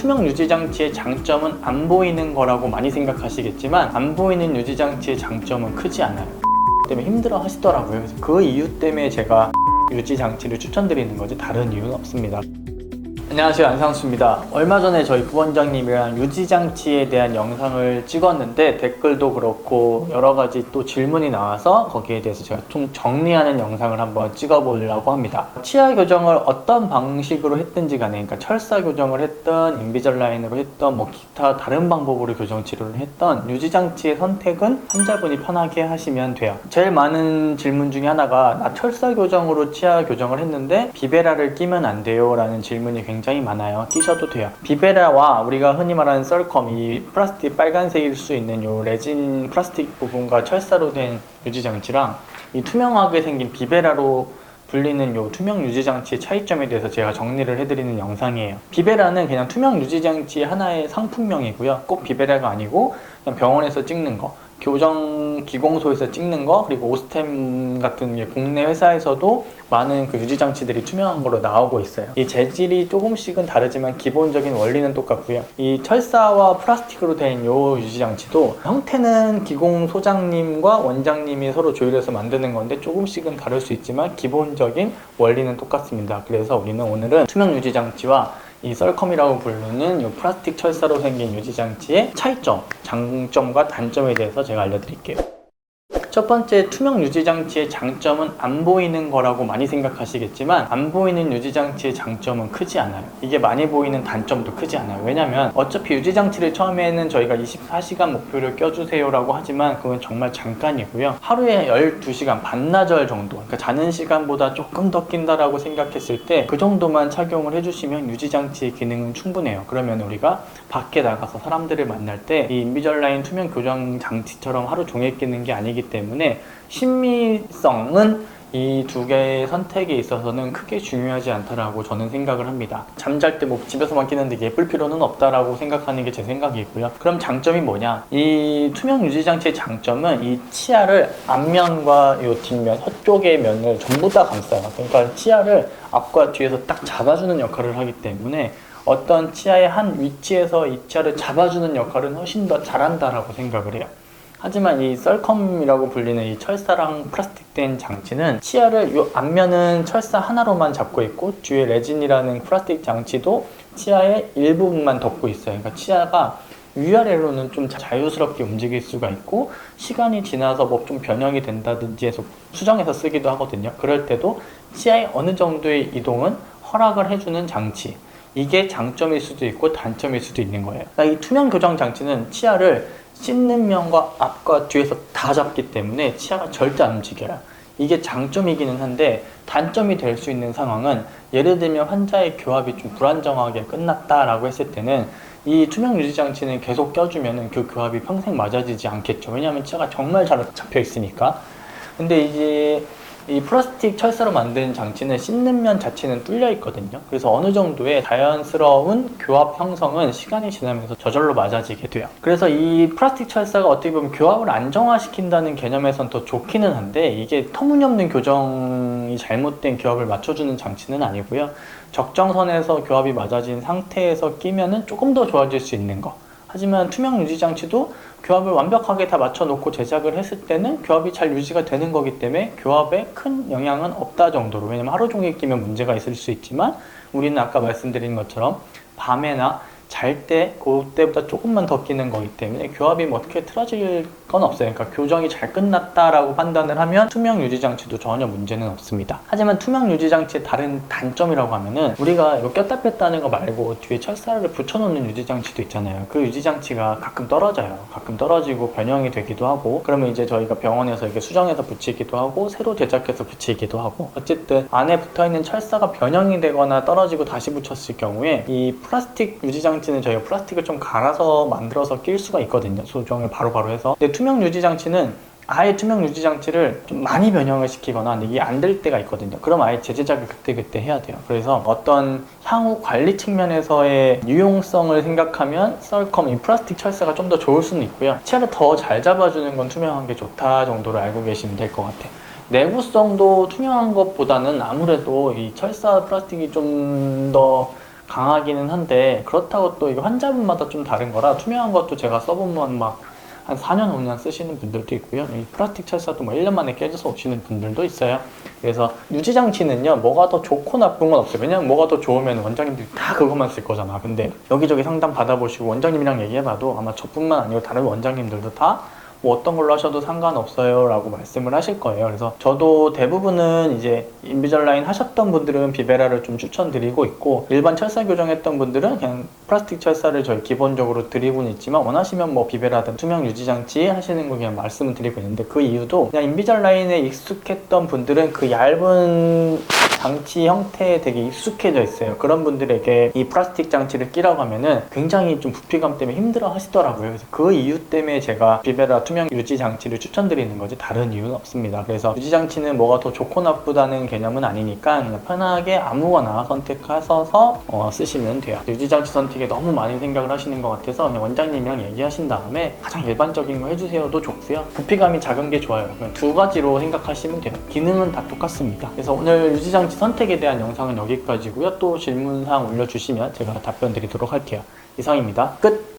투명 유지장치의 장점은 안 보이는 거라고 많이 생각하시겠지만 안 보이는 유지장치의 장점은 크지 않아요. 때문에 힘들어 하시더라고요. 그래서 그 이유 때문에 제가 유지장치를 추천드리는 거지 다른 이유는 없습니다. 안녕하세요, 안상수입니다. 얼마 전에 저희 부원장님이랑 유지장치에 대한 영상을 찍었는데 댓글도 그렇고 여러가지 또 질문이 나와서 거기에 대해서 제가 좀 정리하는 영상을 한번 찍어보려고 합니다. 치아 교정을 어떤 방식으로 했든지 간에, 그러니까 철사 교정을 했던 인비절라인으로 했던 뭐 기타 다른 방법으로 교정 치료를 했던 유지장치의 선택은 환자분이 편하게 하시면 돼요. 제일 많은 질문 중에 하나가 나 철사 교정으로 치아 교정을 했는데 비베라를 끼면 안 돼요? 라는 질문이 굉장히 많아요. 끼셔도 돼요. 비베라와 우리가 흔히 말하는 썰컴, 이 플라스틱 빨간색일 수 있는 요 레진 플라스틱 부분과 철사로 된 유지장치랑 이 투명하게 생긴 비베라로 불리는 요 투명 유지장치의 차이점에 대해서 제가 정리를 해드리는 영상이에요. 비베라는 그냥 투명 유지장치의 하나의 상품명이고요. 꼭 비베라가 아니고 그냥 병원에서 찍는 거, 교정 기공소에서 찍는 거, 그리고 오스템 같은 게 국내 회사에서도 많은 그 유지장치들이 투명한 거로 나오고 있어요. 이 재질이 조금씩은 다르지만 기본적인 원리는 똑같고요. 이 철사와 플라스틱으로 된 요 유지장치도 형태는 기공소장님과 원장님이 서로 조율해서 만드는 건데 조금씩은 다를 수 있지만 기본적인 원리는 똑같습니다. 그래서 우리는 오늘은 투명 유지장치와 이 썰컴이라고 부르는 이 플라스틱 철사로 생긴 유지장치의 차이점, 장점과 단점에 대해서 제가 알려드릴게요. 첫 번째, 투명 유지장치의 장점은 안 보이는 거라고 많이 생각하시겠지만 안 보이는 유지장치의 장점은 크지 않아요. 이게 많이 보이는 단점도 크지 않아요. 왜냐면 어차피 유지장치를 처음에는 저희가 24시간 목표를 껴주세요 라고 하지만 그건 정말 잠깐이고요. 하루에 12시간 반나절 정도, 그러니까 자는 시간보다 조금 더 낀다라고 생각했을 때 그 정도만 착용을 해주시면 유지장치의 기능은 충분해요. 그러면 우리가 밖에 나가서 사람들을 만날 때 이 인비절라인 투명 교정 장치처럼 하루 종일 끼는 게 아니기 때문에 신미성은 이 두 개의 선택에 있어서는 크게 중요하지 않다라고 저는 생각을 합니다. 잠잘 때 뭐 집에서만 끼는데 예쁠 필요는 없다라고 생각하는 게 제 생각이고요. 그럼 장점이 뭐냐? 이 투명 유지장치의 장점은 이 치아를 앞면과 이 뒷면, 혀쪽의 면을 전부 다 감싸요. 그러니까 치아를 앞과 뒤에서 딱 잡아주는 역할을 하기 때문에 어떤 치아의 한 위치에서 이 치아를 잡아주는 역할은 훨씬 더 잘한다라고 생각을 해요. 하지만 이 썰컴이라고 불리는 이 철사랑 플라스틱 된 장치는 치아를 요 앞면은 철사 하나로만 잡고 있고 뒤에 레진이라는 플라스틱 장치도 치아의 일부분만 덮고 있어요. 그러니까 치아가 위아래로는 좀 자유스럽게 움직일 수가 있고 시간이 지나서 뭐 좀 변형이 된다든지 해서 수정해서 쓰기도 하거든요. 그럴 때도 치아의 어느 정도의 이동은 허락을 해주는 장치, 이게 장점일 수도 있고 단점일 수도 있는 거예요. 그러니까 이 투명 교정 장치는 치아를 씹는 면과 앞과 뒤에서 다 잡기 때문에 치아가 절대 안 움직여요. 이게 장점이기는 한데 단점이 될 수 있는 상황은 예를 들면 환자의 교합이 좀 불안정하게 끝났다라고 했을 때는 이 투명 유지장치는 계속 껴주면 그 교합이 평생 맞아지지 않겠죠. 왜냐하면 치아가 정말 잘 잡혀 있으니까. 근데 이제 이 플라스틱 철사로 만든 장치는 씹는 면 자체는 뚫려 있거든요. 그래서 어느 정도의 자연스러운 교합 형성은 시간이 지나면서 저절로 맞아지게 돼요. 그래서 이 플라스틱 철사가 어떻게 보면 교합을 안정화시킨다는 개념에선 더 좋기는 한데 이게 터무니없는 교정이 잘못된 교합을 맞춰주는 장치는 아니고요. 적정선에서 교합이 맞아진 상태에서 끼면은 조금 더 좋아질 수 있는 거. 하지만 투명 유지장치도 교합을 완벽하게 다 맞춰놓고 제작을 했을 때는 교합이 잘 유지가 되는 거기 때문에 교합에 큰 영향은 없다 정도로, 왜냐면 하루 종일 끼면 문제가 있을 수 있지만 우리는 아까 말씀드린 것처럼 밤에나 잘 때 그때보다 조금만 더 끼는 거기 때문에 교합이 뭐 어떻게 틀어질 건 없어요. 그러니까 교정이 잘 끝났다라고 판단을 하면 투명 유지장치도 전혀 문제는 없습니다. 하지만 투명 유지장치의 다른 단점이라고 하면은 우리가 이거 꼈다 뺐다 하는 거 말고 뒤에 철사를 붙여놓는 유지장치도 있잖아요. 그 유지장치가 가끔 떨어져요. 가끔 떨어지고 변형이 되기도 하고, 그러면 이제 저희가 병원에서 이렇게 수정해서 붙이기도 하고 새로 제작해서 붙이기도 하고, 어쨌든 안에 붙어있는 철사가 변형이 되거나 떨어지고 다시 붙였을 경우에 이 플라스틱 유지장치는 저희가 플라스틱을 좀 갈아서 만들어서 낄 수가 있거든요. 수정을 바로바로 해서. 근데 투명 유지장치는 아예 투명 유지장치를 좀 많이 변형을 시키거나 이게 안 될 때가 있거든요. 그럼 아예 재제작을 그때그때 해야 돼요. 그래서 어떤 향후 관리 측면에서의 유용성을 생각하면 썰컴, 이 플라스틱 철사가 좀 더 좋을 수는 있고요. 치아를 더 잘 잡아주는 건 투명한 게 좋다 정도로 알고 계시면 될 것 같아요. 내구성도 투명한 것보다는 아무래도 이 철사 플라스틱이 좀 더 강하기는 한데 그렇다고 또 이게 환자분마다 좀 다른 거라 투명한 것도 제가 써보면 막 한 4년, 5년 쓰시는 분들도 있고요. 이 플라스틱 철사도 뭐 1년 만에 깨져서 오시는 분들도 있어요. 그래서 유지장치는요, 뭐가 더 좋고 나쁜 건 없어요. 왜냐면 뭐가 더 좋으면 원장님들이 다 그것만 쓸 거잖아. 근데 여기저기 상담 받아보시고 원장님이랑 얘기해봐도 아마 저뿐만 아니고 다른 원장님들도 다 뭐 어떤 걸로 하셔도 상관없어요 라고 말씀을 하실 거예요. 그래서 저도 대부분은 이제 인비절라인 하셨던 분들은 비베라를 좀 추천드리고 있고, 일반 철사 교정했던 분들은 그냥 플라스틱 철사를 저희 기본적으로 드리고는 있지만, 원하시면 뭐 비베라든 투명 유지장치 하시는 거 그냥 말씀을 드리고 있는데, 그 이유도 그냥 인비절라인에 익숙했던 분들은 그 얇은 장치 형태에 되게 익숙해져 있어요. 그런 분들에게 이 플라스틱 장치를 끼라고 하면은 굉장히 좀 부피감 때문에 힘들어 하시더라고요. 그래서 그 이유 때문에 제가 비베라 투명 유지 장치를 추천드리는 거지 다른 이유는 없습니다. 그래서 유지 장치는 뭐가 더 좋고 나쁘다는 개념은 아니니까 그냥 편하게 아무거나 선택하셔서 쓰시면 돼요. 유지 장치 선택에 너무 많이 생각을 하시는 것 같아서 그냥 원장님이랑 얘기하신 다음에 가장 일반적인 거 해주세요도 좋고요. 부피감이 작은 게 좋아요. 그냥 두 가지로 생각하시면 돼요. 기능은 다 똑같습니다. 그래서 오늘 유지 장치 선택에 대한 영상은 여기까지고요. 또 질문사항 올려주시면 제가 답변 드리도록 할게요. 이상입니다. 끝!